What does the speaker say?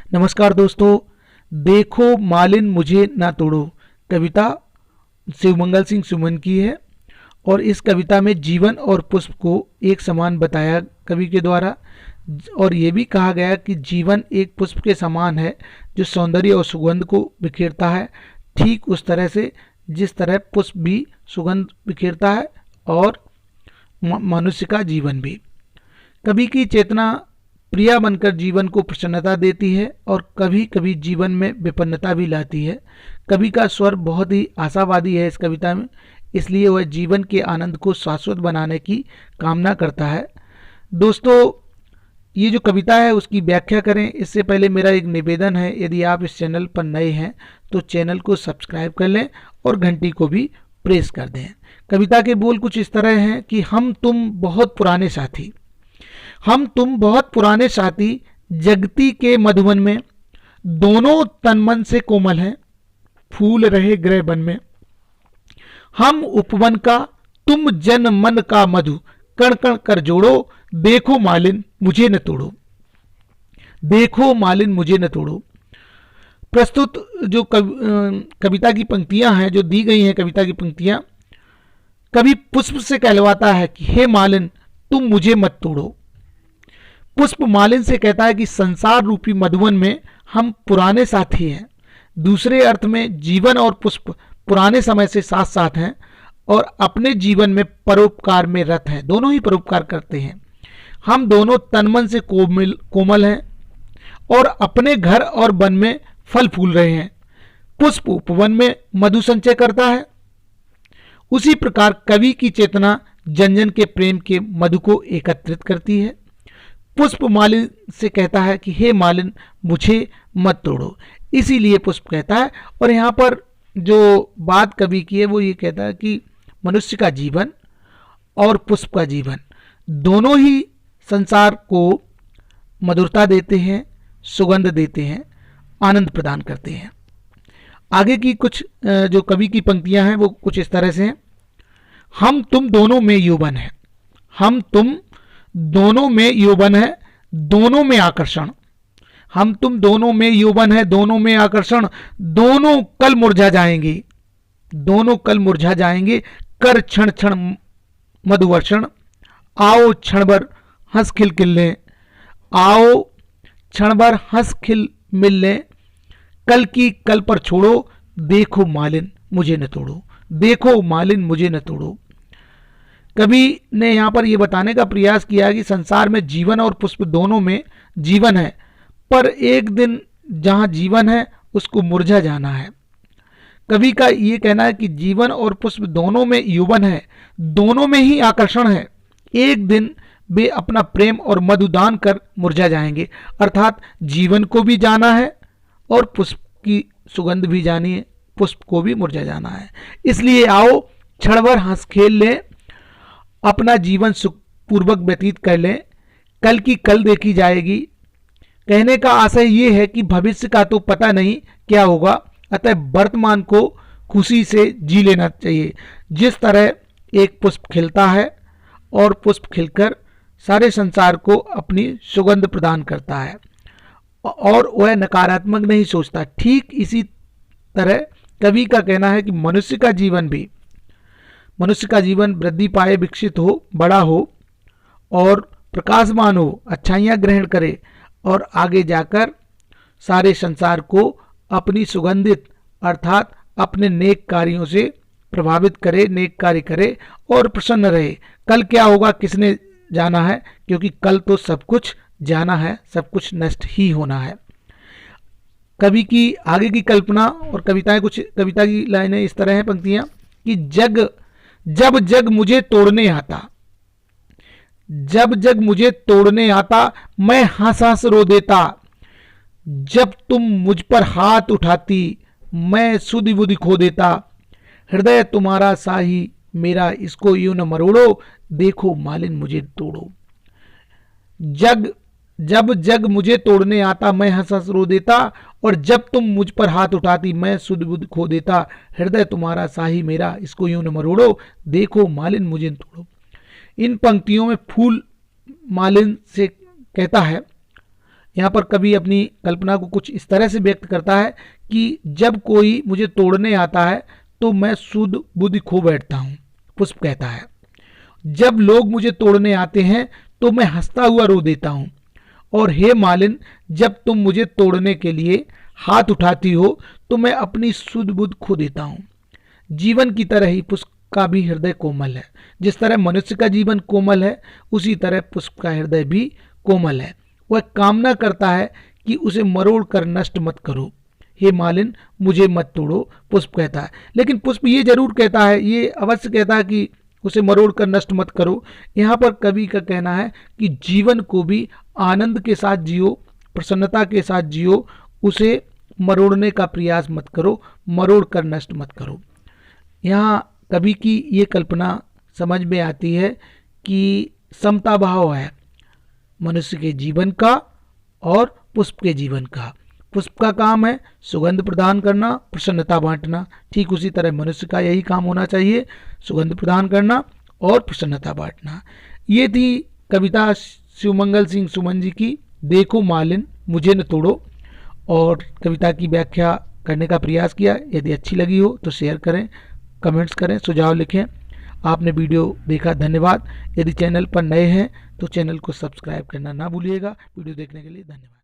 नमस्कार दोस्तों, देखो मालिन मुझे ना तोड़ो कविता शिवमंगल सिंह सुमन की है। और इस कविता में जीवन और पुष्प को एक समान बताया कवि के द्वारा। और ये भी कहा गया कि जीवन एक पुष्प के समान है जो सौंदर्य और सुगंध को बिखेरता है, ठीक उस तरह से जिस तरह पुष्प भी सुगंध बिखेरता है और मनुष्य का जीवन भी। कवि की चेतना प्रिया बनकर जीवन को प्रसन्नता देती है और कभी कभी जीवन में विपन्नता भी लाती है। कवि का स्वर बहुत ही आशावादी है इस कविता में, इसलिए वह जीवन के आनंद को शाश्वत बनाने की कामना करता है। दोस्तों, ये जो कविता है उसकी व्याख्या करें इससे पहले मेरा एक निवेदन है, यदि आप इस चैनल पर नए हैं तो चैनल को सब्सक्राइब कर लें और घंटी को भी प्रेस कर दें। कविता के बोल कुछ इस तरह हैं कि हम तुम बहुत पुराने साथी, हम तुम बहुत पुराने साथी, जगती के मधुवन में, दोनों तन मन से कोमल हैं, फूल रहे गृह वन में। हम उपवन का, तुम जन मन का मधु, कण कण कर जोड़ो, देखो मालिन मुझे न तोड़ो, देखो मालिन मुझे न तोड़ो। प्रस्तुत जो कविता की पंक्तियां हैं, जो दी गई हैं कविता की पंक्तियां, कवि पुष्प से कहलवाता है कि हे मालिन तुम मुझे मत तोड़ो। पुष्प मालिन से कहता है कि संसार रूपी मधुवन में हम पुराने साथी हैं। दूसरे अर्थ में जीवन और पुष्प पुराने समय से साथ साथ हैं और अपने जीवन में परोपकार में रत हैं, दोनों ही परोपकार करते हैं। हम दोनों तन मन से कोमल हैं और अपने घर और वन में फल फूल रहे हैं। पुष्प उपवन में मधु संचय करता है। उसी प्रकार कवि की चेतना जन जन के प्रेम के मधु को एकत्रित करती है। पुष्प मालिन से कहता है कि हे मालिन मुझे मत तोड़ो, इसीलिए पुष्प कहता है। और यहाँ पर जो बात कवि की है वो ये कहता है कि मनुष्य का जीवन और पुष्प का जीवन दोनों ही संसार को मधुरता देते हैं, सुगंध देते हैं, आनंद प्रदान करते हैं। आगे की कुछ जो कवि की पंक्तियां हैं वो कुछ इस तरह से हैं। हम तुम दोनों में यौवन है, हम तुम दोनों में यौवन है, दोनों में आकर्षण। हम तुम दोनों में यौवन है, दोनों में आकर्षण, दोनों कल मुरझा जाएंगे, दोनों कल मुरझा जाएंगे, कर क्षण क्षण मधुवर्षण। आओ क्षण भर हंस खिल खिल लें, आओ क्षण भर हंस खिल मिल लें, कल की कल पर छोड़ो, देखो मालिन मुझे न तोड़ो, देखो मालिन मुझे न तोड़ो। कवि ने यहाँ पर यह बताने का प्रयास किया कि संसार में जीवन और पुष्प दोनों में जीवन है, पर एक दिन जहाँ जीवन है उसको मुरझा जाना है। कवि का ये कहना है कि जीवन और पुष्प दोनों में यौवन है, दोनों में ही आकर्षण है, एक दिन वे अपना प्रेम और मधुदान कर मुरझा जाएंगे। अर्थात जीवन को भी जाना है और पुष्प की सुगंध भी जानी है, पुष्प को भी मुरझा जाना है। इसलिए आओ क्षण भर हंस खेल लें, अपना जीवन सुखपूर्वक व्यतीत कर लें, कल की कल देखी जाएगी। कहने का आशय ये है कि भविष्य का तो पता नहीं क्या होगा, अतः वर्तमान को खुशी से जी लेना चाहिए। जिस तरह एक पुष्प खिलता है और पुष्प खिलकर सारे संसार को अपनी सुगंध प्रदान करता है और वह नकारात्मक नहीं सोचता, ठीक इसी तरह कवि का कहना है कि मनुष्य का जीवन वृद्धि पाए, विकसित हो, बड़ा हो और प्रकाशमान हो, अच्छाइयाँ ग्रहण करे और आगे जाकर सारे संसार को अपनी सुगंधित अर्थात अपने नेक कार्यों से प्रभावित करे, नेक कार्य करे और प्रसन्न रहे। कल क्या होगा किसने जाना है, क्योंकि कल तो सब कुछ जाना है, सब कुछ नष्ट ही होना है। कवि की आगे की कल्पना और कविताएं, कुछ कविता की लाइनें इस तरह हैं, पंक्तियां कि जब जग मुझे तोड़ने आता, जब जग मुझे तोड़ने आता, मैं हंस हंस रो देता, जब तुम मुझ पर हाथ उठाती, मैं सुधि बुधि खो देता, हृदय तुम्हारा साही मेरा, इसको यूं न मरोड़ो, देखो मालिन मुझे तोड़ो। जब जग मुझे तोड़ने आता, मैं हंस हंस रो देता, और जब तुम मुझ पर हाथ उठाती, मैं सुध बुध खो देता, हृदय तुम्हारा साही मेरा, इसको यूं न मरोड़ो, देखो मालिन मुझे तोड़ो। इन पंक्तियों में फूल मालिन से कहता है, यहाँ पर कवि अपनी कल्पना को कुछ इस तरह से व्यक्त करता है कि जब कोई मुझे तोड़ने आता है तो मैं सुध बुद्धि खो बैठता हूँ। पुष्प कहता है, जब लोग मुझे तोड़ने आते हैं तो मैं हंसता हुआ रो देता हूँ, और हे मालिन, जब तुम मुझे तोड़ने के लिए हाथ उठाती हो तो मैं अपनी सुध बुद्ध खो देता हूँ। जीवन की तरह ही पुष्प का भी हृदय कोमल है। जिस तरह मनुष्य का जीवन कोमल है, उसी तरह पुष्प का हृदय भी कोमल है। वह कामना करता है कि उसे मरोड़ कर नष्ट मत करो। हे मालिन, मुझे मत तोड़ो, पुष्प कहता है। लेकिन पुष्प ये जरूर कहता है, ये अवश्य कहता है कि उसे मरोड़ कर नष्ट मत करो। यहाँ पर कवि का कहना है कि जीवन को भी आनंद के साथ जियो, प्रसन्नता के साथ जियो, उसे मरोड़ने का प्रयास मत करो, मरोड़ कर नष्ट मत करो। यहाँ कवि की ये कल्पना समझ में आती है कि समता भाव है मनुष्य के जीवन का और पुष्प के जीवन का। पुष्प का काम है सुगंध प्रदान करना, प्रसन्नता बांटना। ठीक उसी तरह मनुष्य का यही काम होना चाहिए, सुगंध प्रदान करना और प्रसन्नता बांटना। ये थी कविता शिवमंगल सिंह सुमन जी की, देखो मालिन मुझे न तोड़ो, और कविता की व्याख्या करने का प्रयास किया। यदि अच्छी लगी हो तो शेयर करें, कमेंट्स करें, सुझाव लिखें। आपने वीडियो देखा, धन्यवाद। यदि चैनल पर नए हैं तो चैनल को सब्सक्राइब करना ना भूलिएगा। वीडियो देखने के लिए धन्यवाद।